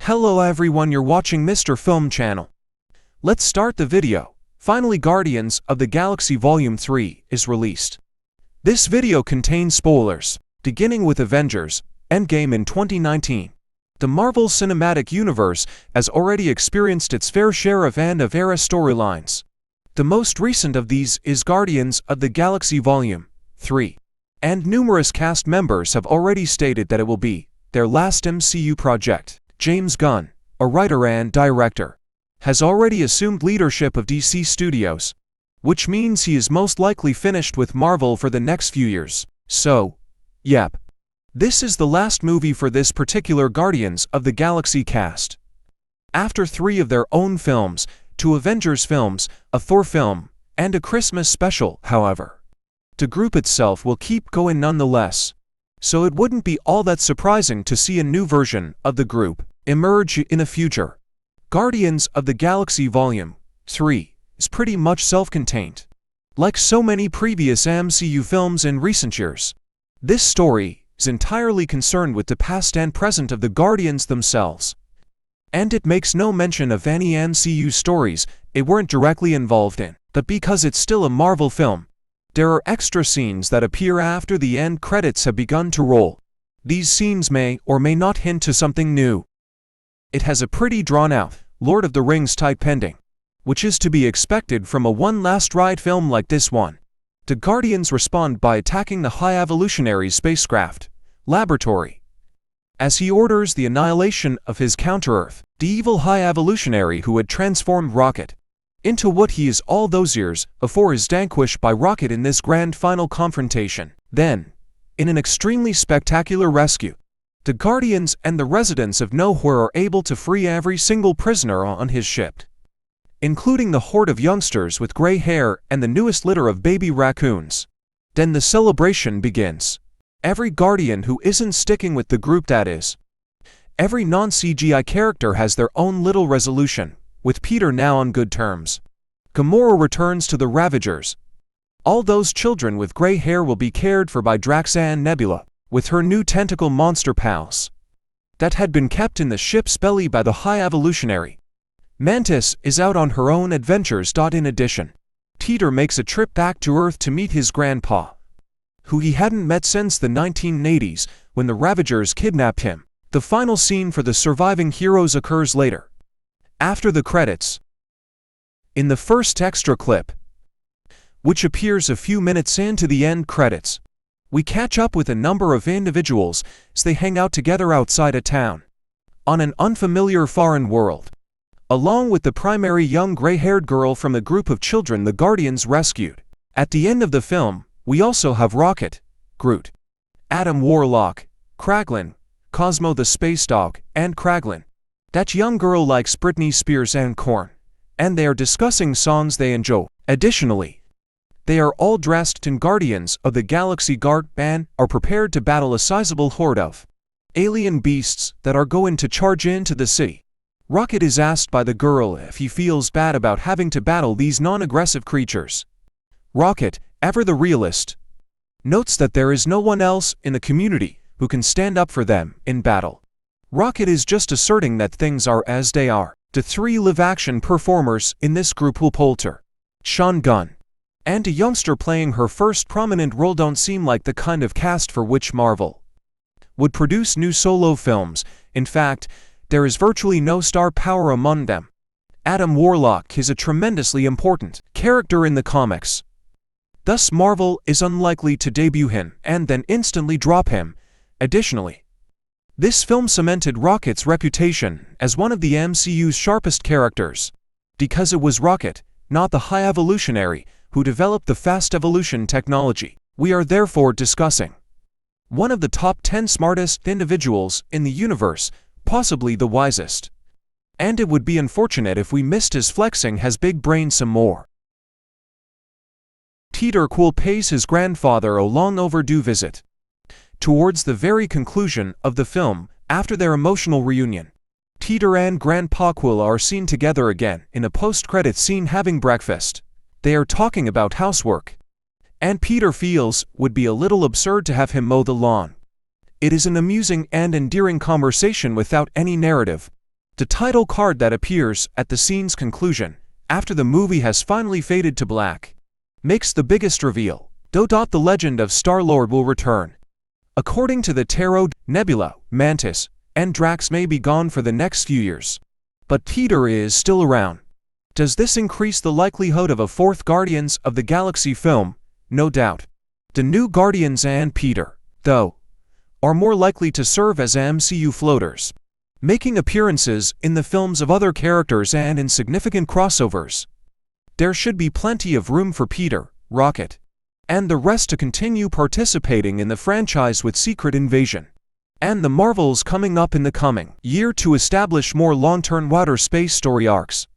Hello everyone, you're watching Mr. Film channel. Let's start the video. Finally, Guardians of the Galaxy Volume 3 is released. This video contains spoilers, beginning with Avengers Endgame in 2019. The Marvel Cinematic Universe has already experienced its fair share of end-of-era storylines. The most recent of these is Guardians of the Galaxy Volume 3. And numerous cast members have already stated that it will be their last MCU project. James Gunn, a writer and director, has already assumed leadership of DC Studios, which means he is most likely finished with Marvel for the next few years. So, yep. This is the last movie for this particular Guardians of the Galaxy cast. After 3 of their own films, 2 Avengers films, a Thor film, and a Christmas special, however, the group itself will keep going nonetheless. So it wouldn't be all that surprising to see a new version of the group emerge in the future. Guardians of the Galaxy Volume 3 is pretty much self-contained. Like so many previous MCU films in recent years, this story is entirely concerned with the past and present of the Guardians themselves. And it makes no mention of any MCU stories it weren't directly involved in. But because it's still a Marvel film, there are extra scenes that appear after the end credits have begun to roll. These scenes may or may not hint to something new. It has a pretty drawn-out, Lord of the Rings type ending, which is to be expected from a one last ride film like this one. The Guardians respond by attacking the High Evolutionary's spacecraft laboratory, as he orders the annihilation of his counter-Earth, the evil High Evolutionary who had transformed Rocket into what he is all those years before is vanquished by Rocket in this grand final confrontation. Then, in an extremely spectacular rescue, the Guardians and the residents of Nowhere are able to free every single prisoner on his ship, including the horde of youngsters with gray hair and the newest litter of baby raccoons. Then the celebration begins. Every Guardian who isn't sticking with the group, that is, every non-CGI character has their own little resolution, with Peter now on good terms. Gamora returns to the Ravagers. All those children with gray hair will be cared for by Drax and Nebula, with her new tentacle monster pals that had been kept in the ship's belly by the High Evolutionary. Mantis is out on her own adventures. In addition, Peter makes a trip back to Earth to meet his grandpa, who he hadn't met since the 1980s when the Ravagers kidnapped him. The final scene for the surviving heroes occurs later, after the credits. In the first extra clip, which appears a few minutes into the end credits, we catch up with a number of individuals as they hang out together outside a town, on an unfamiliar foreign world, along with the primary young gray-haired girl from the group of children the Guardians rescued. At the end of the film, we also have Rocket, Groot, Adam Warlock, Kraglin, Cosmo the Space Dog, and Kraglin. That young girl likes Britney Spears and Korn, and they are discussing songs they enjoy. Additionally, they are all dressed in Guardians of the Galaxy Guard and are prepared to battle a sizable horde of alien beasts that are going to charge into the city. Rocket is asked by the girl if he feels bad about having to battle these non-aggressive creatures. Rocket, ever the realist, notes that there is no one else in the community who can stand up for them in battle. Rocket is just asserting that things are as they are. The 3 live-action performers in this group will Poulter, Sean Gunn, and a youngster playing her first prominent role don't seem like the kind of cast for which Marvel would produce new solo films. In fact, there is virtually no star power among them. Adam Warlock is a tremendously important character in the comics. Thus, Marvel is unlikely to debut him and then instantly drop him. Additionally, this film cemented Rocket's reputation as one of the MCU's sharpest characters, because it was Rocket, not the High Evolutionary, who developed the fast evolution technology. We are therefore discussing one of the top 10 smartest individuals in the universe, possibly the wisest. And it would be unfortunate if we missed his flexing his big brain some more. Peter Quill pays his grandfather a long overdue visit. Towards the very conclusion of the film, after their emotional reunion, Peter and Grandpa Quill are seen together again in a post-credit scene having breakfast. They are talking about housework, and Peter feels would be a little absurd to have him mow the lawn. It is an amusing and endearing conversation without any narrative. The title card that appears at the scene's conclusion, after the movie has finally faded to black, makes the biggest reveal. The legend of Star-Lord will return. According to the tarot, Nebula, Mantis, and Drax may be gone for the next few years, but Peter is still around. Does this increase the likelihood of a fourth Guardians of the Galaxy film? No doubt. The new Guardians and Peter, though, are more likely to serve as MCU floaters, making appearances in the films of other characters and in significant crossovers. There should be plenty of room for Peter, Rocket, and the rest to continue participating in the franchise with Secret Invasion and the Marvels coming up in the coming year to establish more long-term outer space story arcs.